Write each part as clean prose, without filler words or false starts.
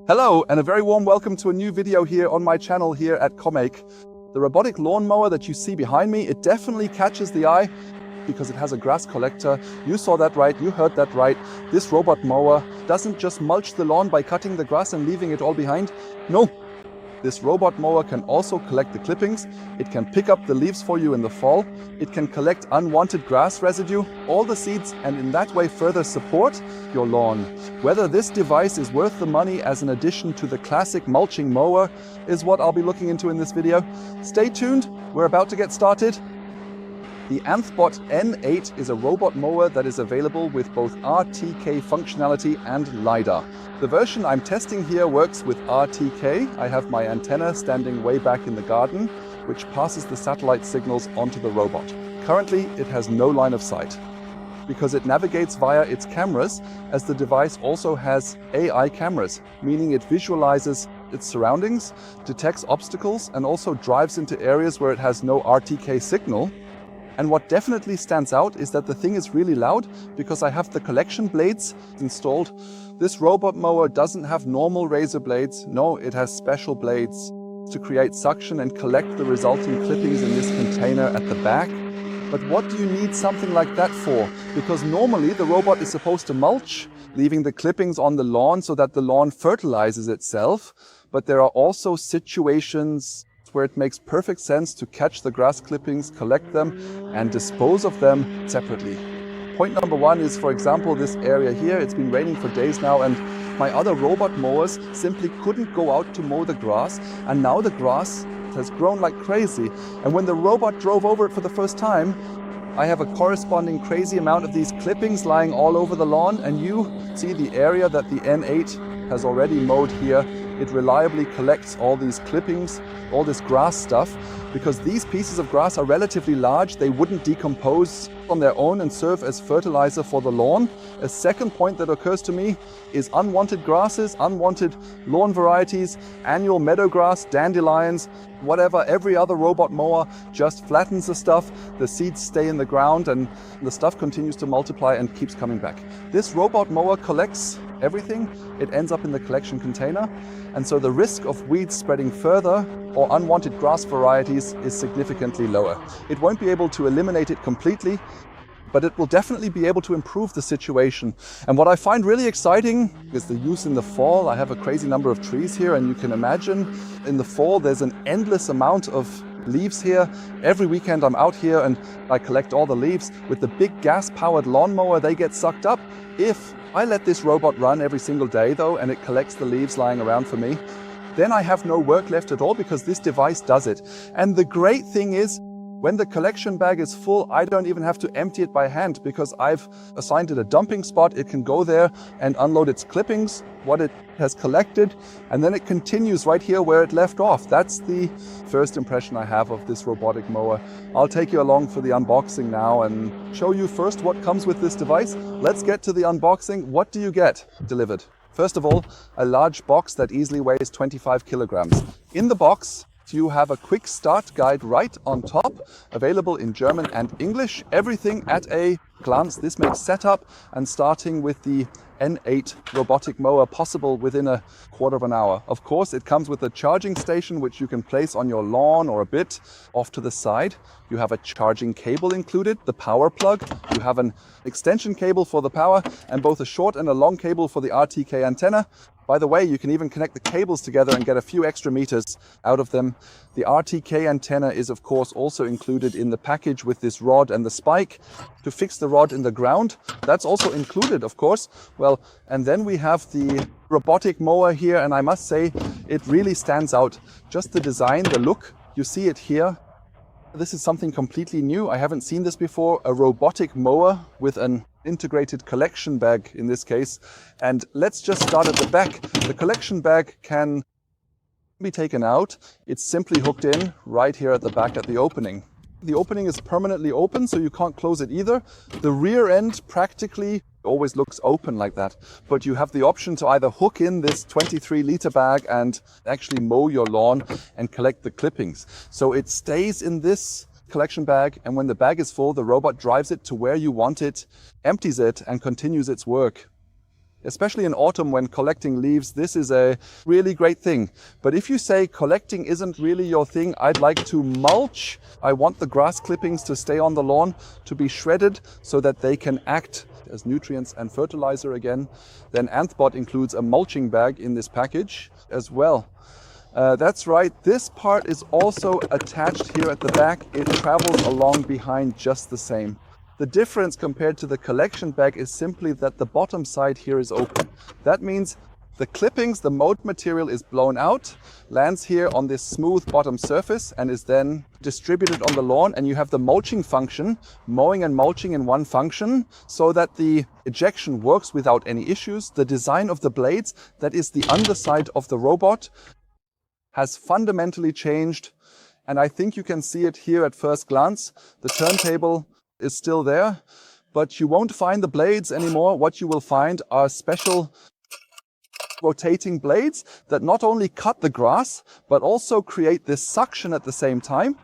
Hello and a very warm welcome to a new video here on my channel here at Comaik. The robotic lawnmower that you see behind me, it definitely catches the eye because it has a grass collector. You saw that right, you heard that right. This robot mower doesn't just mulch the lawn by cutting the grass and leaving it all behind. No, this robot mower can also collect the clippings. It can pick up the leaves for you in the fall. It can collect unwanted grass residue, all the seeds, and in that way further support your lawn. Whether this device is worth the money as an addition to the classic mulching mower is what I'll be looking into in this video. Stay tuned, we're about to get started. The ANTHBOT N8 is a robot mower that is available with both RTK functionality and LiDAR. The version I'm testing here works with RTK. I have my antenna standing way back in the garden, which passes the satellite signals onto the robot. Currently, it has no line of sight because it navigates via its cameras, as the device also has AI cameras, meaning it visualizes its surroundings, detects obstacles, and also drives into areas where it has no RTK signal. And what definitely stands out is that the thing is really loud because I have the collection blades installed. This robot mower doesn't have normal razor blades. No, it has special blades to create suction and collect the resulting clippings in this container at the back. But what do you need something like that for? Because normally the robot is supposed to mulch, leaving the clippings on the lawn so that the lawn fertilizes itself. But there are also situations where it makes perfect sense to catch the grass clippings, collect them, and dispose of them separately. Point number one is, for example, this area here. It's been raining for days now, and my other robot mowers simply couldn't go out to mow the grass, and now the grass has grown like crazy. And when the robot drove over it for the first time, I have a corresponding crazy amount of these clippings lying all over the lawn, and you see the area that the N8 has already mowed here. It reliably collects all these clippings, all this grass stuff, because these pieces of grass are relatively large. They wouldn't decompose on their own and serve as fertilizer for the lawn. A second point that occurs to me is unwanted grasses, unwanted lawn varieties, annual meadow grass, dandelions, whatever. Every other robot mower just flattens the stuff, the seeds stay in the ground, and the stuff continues to multiply and keeps coming back. This robot mower collects everything. It ends up in the collection container, and so the risk of weeds spreading further or unwanted grass varieties is significantly lower. It won't be able to eliminate it completely, but it will definitely be able to improve the situation. And what I find really exciting is the use in the fall. I have a crazy number of trees here, and you can imagine in the fall there's an endless amount of leaves here. Every weekend I'm out here and I collect all the leaves. With the big gas-powered lawnmower, they get sucked up. If I let this robot run every single day though, and it collects the leaves lying around for me, then I have no work left at all because this device does it. And the great thing is, when the collection bag is full, I don't even have to empty it by hand because I've assigned it a dumping spot. It can go there and unload its clippings, what it has collected, and then it continues right here where it left off. That's the first impression I have of this robotic mower. I'll take you along for the unboxing now and show you first what comes with this device. Let's get to the unboxing. What do you get delivered? First of all, a large box that easily weighs 25 kilograms. In the box, you have a quick start guide right on top, available in German and English. Everything at a glance. This makes setup and starting with the N8 robotic mower possible within a quarter of an hour. Of course, it comes with a charging station which you can place on your lawn or a bit off to the side. You have a charging cable included, the power plug. You have an extension cable for the power and both a short and a long cable for the RTK antenna. By the way, you can even connect the cables together and get a few extra meters out of them. The RTK antenna is of course also included in the package with this rod and the spike to fix the rod in the ground. That's also included, of course. Well, and then we have the robotic mower here, and I must say it really stands out. Just the design, the look, you see it here. This is something completely new. I haven't seen this before, a robotic mower with an integrated collection bag in this case. And let's just start at the back. The collection bag can be taken out. It's simply hooked in right here at the back at the opening. The opening is permanently open, so you can't close it either. The rear end practically always looks open like that, but you have the option to either hook in this 23-liter bag and actually mow your lawn and collect the clippings. So it stays in this collection bag, and when the bag is full, the robot drives it to where you want it, empties it, and continues its work. Especially in autumn when collecting leaves, this is a really great thing. But if you say collecting isn't really your thing, I'd like to mulch. I want the grass clippings to stay on the lawn, to be shredded so that they can act as nutrients and fertilizer again. Then ANTHBOT includes a mulching bag in this package as well. That's right, this part is also attached here at the back. It travels along behind just the same. The difference compared to the collection bag is simply that the bottom side here is open. That means the clippings, the mowed material is blown out, lands here on this smooth bottom surface and is then distributed on the lawn, and you have the mulching function, mowing and mulching in one function, so that the ejection works without any issues. The design of the blades, that is the underside of the robot, has fundamentally changed, and I think you can see it here at first glance. The turntable is still there, but you won't find the blades anymore. What you will find are special rotating blades that not only cut the grass, but also create this suction at the same time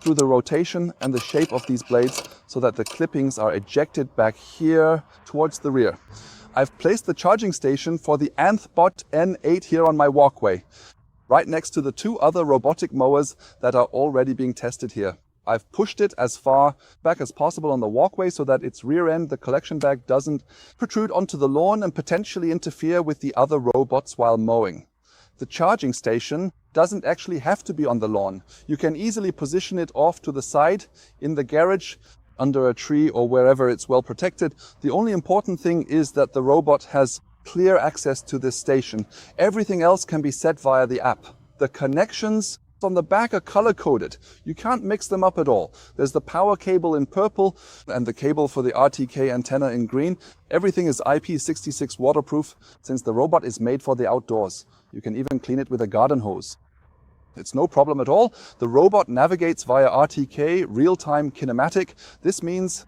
through the rotation and the shape of these blades, so that the clippings are ejected back here towards the rear. I've placed the charging station for the ANTHBOT N8 here on my walkway, right next to the two other robotic mowers that are already being tested here. I've pushed it as far back as possible on the walkway so that its rear end, the collection bag, doesn't protrude onto the lawn and potentially interfere with the other robots while mowing. The charging station doesn't actually have to be on the lawn. You can easily position it off to the side in the garage, under a tree or wherever it's well protected. The only important thing is that the robot has clear access to this station. Everything else can be set via the app. The connections on the back are color-coded. You can't mix them up at all. There's the power cable in purple and the cable for the RTK antenna in green. Everything is IP66 waterproof, since the robot is made for the outdoors. You can even clean it with a garden hose. It's no problem at all. The robot navigates via RTK, real-time kinematic. This means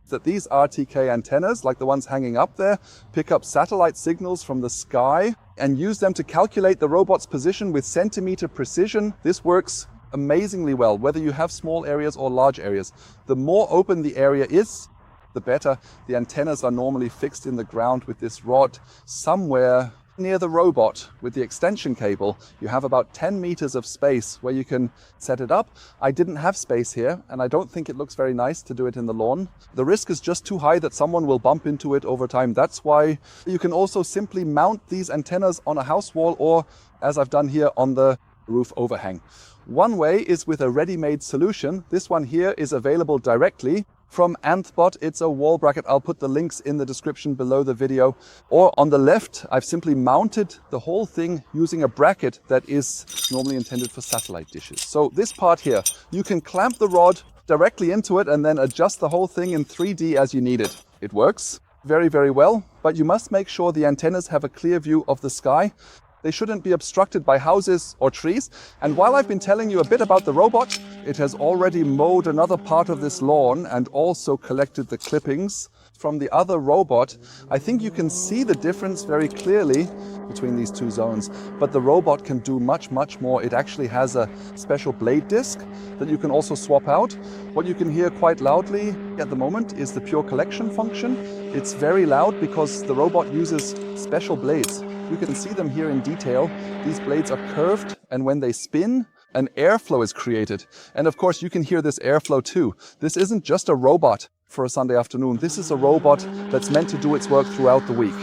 that these RTK antennas, like the ones hanging up there, pick up satellite signals from the sky and use them to calculate the robot's position with centimeter precision. This works amazingly well, whether you have small areas or large areas. The more open the area is, the better. The antennas are normally fixed in the ground with this rod somewhere near the robot. With the extension cable, you have about 10 meters of space where you can set it up. I didn't have space here, and I don't think it looks very nice to do it in the lawn. The risk is just too high that someone will bump into it over time. That's why you can also simply mount these antennas on a house wall, or, as I've done here, on the roof overhang. One way is with a ready-made solution. This one here is available directly from ANTHBOT. It's a wall bracket. I'll put the links in the description below the video. Or on the left, I've simply mounted the whole thing using a bracket that is normally intended for satellite dishes. So this part here, you can clamp the rod directly into it and then adjust the whole thing in 3D as you need it. It works very, very well, but you must make sure the antennas have a clear view of the sky. They shouldn't be obstructed by houses or trees. And while I've been telling you a bit about the robot, it has already mowed another part of this lawn and also collected the clippings from the other robot. I think you can see the difference very clearly between these two zones, but the robot can do much, much more. It actually has a special blade disc that you can also swap out. What you can hear quite loudly at the moment is the pure collection function. It's very loud because the robot uses special blades. You can see them here in detail. These blades are curved, and when they spin, an airflow is created. And of course, you can hear this airflow too. This isn't just a robot for a Sunday afternoon. This is a robot that's meant to do its work throughout the week.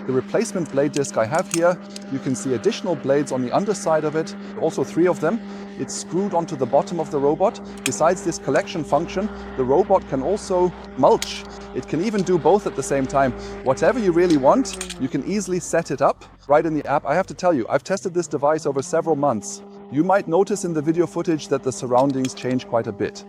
The replacement blade disc I have here, you can see additional blades on the underside of it, also 3 of them. It's screwed onto the bottom of the robot. Besides this collection function, the robot can also mulch. It can even do both at the same time. Whatever you really want, you can easily set it up right in the app. I have to tell you, I've tested this device over several months. You might notice in the video footage that the surroundings change quite a bit,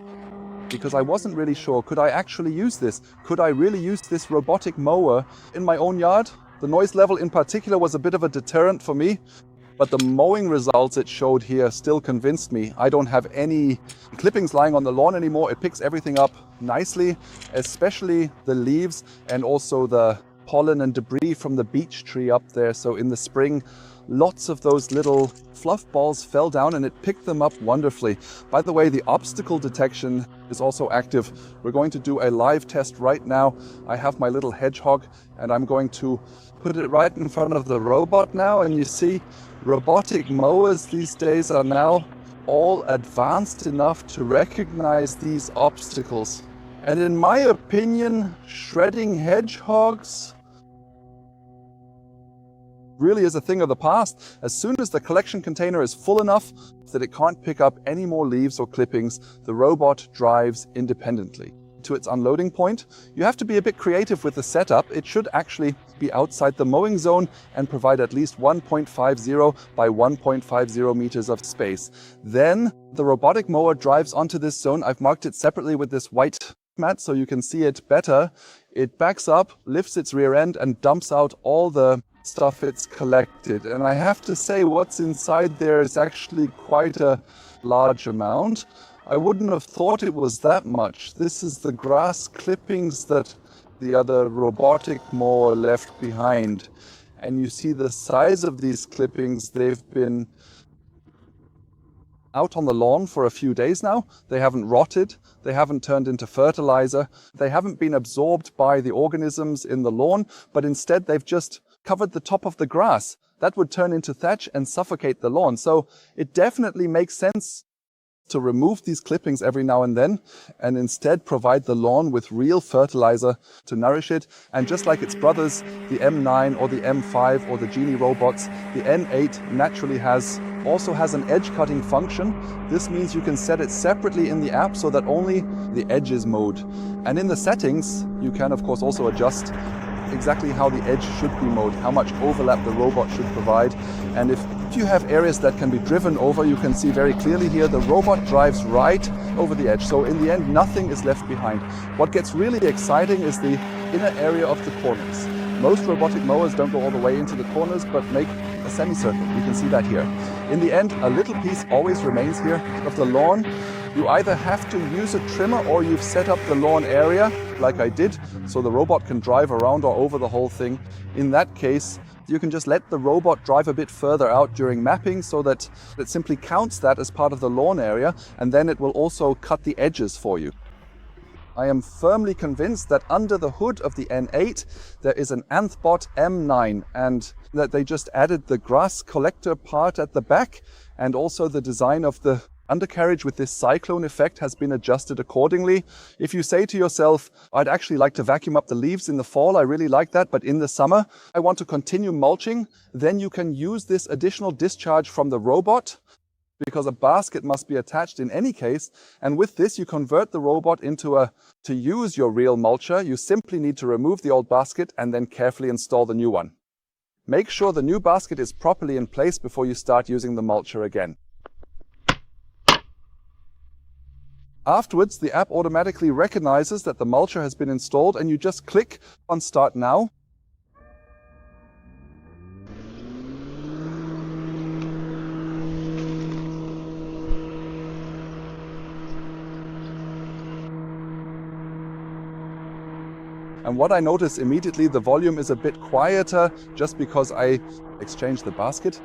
because I wasn't really sure, could I actually use this? Could I really use this robotic mower in my own yard? The noise level in particular was a bit of a deterrent for me, but the mowing results it showed here still convinced me. I don't have any clippings lying on the lawn anymore. It picks everything up nicely, especially the leaves and also the pollen and debris from the beech tree up there. So in the spring, lots of those little fluff balls fell down and it picked them up wonderfully. By the way, the obstacle detection is also active. We're going to do a live test right now. I have my little hedgehog and I'm going to put it right in front of the robot now, and you see robotic mowers these days are now all advanced enough to recognize these obstacles. And in my opinion, shredding hedgehogs really is a thing of the past. As soon as the collection container is full enough that it can't pick up any more leaves or clippings, the robot drives independently to its unloading point. You have to be a bit creative with the setup. It should actually be outside the mowing zone and provide at least 1.50 by 1.50 meters of space. Then the robotic mower drives onto this zone. I've marked it separately with this white mat so you can see it better. It backs up, lifts its rear end and dumps out all the stuff it's collected. And I have to say, what's inside there is actually quite a large amount. I wouldn't have thought it was that much. This is the grass clippings that the other robotic mower left behind. And you see the size of these clippings. They've been out on the lawn for a few days now. They haven't rotted. They haven't turned into fertilizer. They haven't been absorbed by the organisms in the lawn, but instead they've just covered the top of the grass. That would turn into thatch and suffocate the lawn. So it definitely makes sense to remove these clippings every now and then and instead provide the lawn with real fertilizer to nourish it. And just like its brothers, the M9 or the M5 or the Genie robots, the N8 naturally also has an edge cutting function. This means you can set it separately in the app so that only the edge is mowed. And in the settings, you can of course also adjust exactly how the edge should be mowed, how much overlap the robot should provide. And if you have areas that can be driven over, you can see very clearly here the robot drives right over the edge. So in the end, nothing is left behind. What gets really exciting is the inner area of the corners. Most robotic mowers don't go all the way into the corners, but make a semicircle. You can see that here. In the end, a little piece always remains here of the lawn. You either have to use a trimmer or you've set up the lawn area like I did, so the robot can drive around or over the whole thing. In that case, you can just let the robot drive a bit further out during mapping so that it simply counts that as part of the lawn area, and then it will also cut the edges for you. I am firmly convinced that under the hood of the N8 there is an ANTHBOT M9, and that they just added the grass collector part at the back, and also the design of the undercarriage with this cyclone effect has been adjusted accordingly. If you say to yourself, I'd actually like to vacuum up the leaves in the fall, I really like that, but in the summer I want to continue mulching, then you can use this additional discharge from the robot, because a basket must be attached in any case. And with this, you convert the robot to use your real mulcher. You simply need to remove the old basket and then carefully install the new one. Make sure the new basket is properly in place before you start using the mulcher again. Afterwards, the app automatically recognizes that the mulcher has been installed and you just click on Start Now. And what I notice immediately, the volume is a bit quieter just because I exchanged the basket.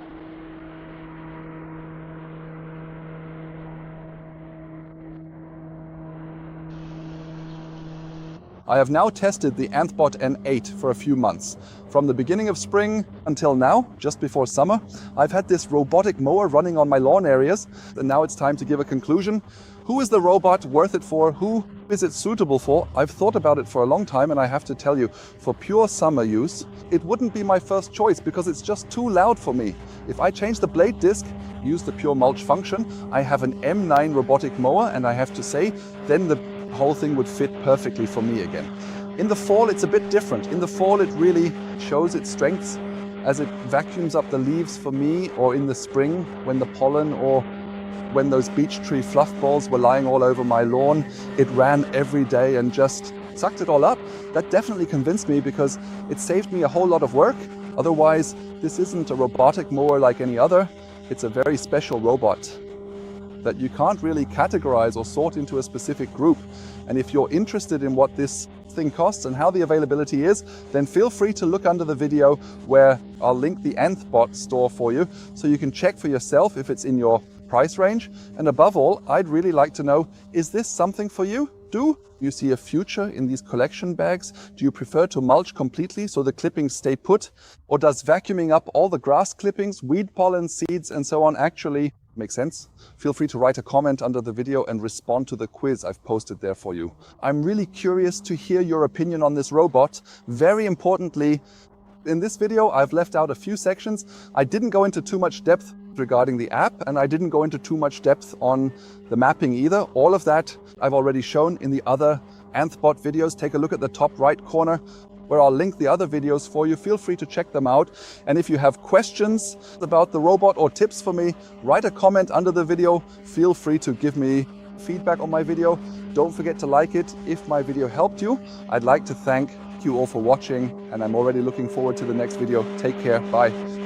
I have now tested the ANTHBOT N8 for a few months. From the beginning of spring until now, just before summer, I've had this robotic mower running on my lawn areas, and now it's time to give a conclusion. Who is the robot worth it for? Who is it suitable for? I've thought about it for a long time, and I have to tell you, for pure summer use, it wouldn't be my first choice because it's just too loud for me. If I change the blade disc, use the pure mulch function, I have an M9 robotic mower, and I have to say, then the whole thing would fit perfectly for me again. In the fall, it's a bit different. In the fall, it really shows its strengths as it vacuums up the leaves for me, or in the spring when the pollen or when those beech tree fluff balls were lying all over my lawn, it ran every day and just sucked it all up. That definitely convinced me because it saved me a whole lot of work. Otherwise, this isn't a robotic mower like any other. It's a very special robot that you can't really categorize or sort into a specific group. And if you're interested in what this thing costs and how the availability is, then feel free to look under the video where I'll link the ANTHBOT store for you so you can check for yourself if it's in your price range. And above all, I'd really like to know, is this something for you? Do you see a future in these collection bags? Do you prefer to mulch completely so the clippings stay put? Or does vacuuming up all the grass clippings, weed pollen, seeds and so on actually make sense? Feel free to write a comment under the video and respond to the quiz I've posted there for you. I'm really curious to hear your opinion on this robot. Very importantly, in this video, I've left out a few sections. I didn't go into too much depth regarding the app, and I didn't go into too much depth on the mapping either. All of that I've already shown in the other ANTHBOT videos. Take a look at the top right corner where I'll link the other videos for you. Feel free to check them out. And if you have questions about the robot or tips for me, write a comment under the video. Feel free to give me feedback on my video. Don't forget to like it if my video helped you. I'd like to thank you all for watching, and I'm already looking forward to the next video. Take care. Bye.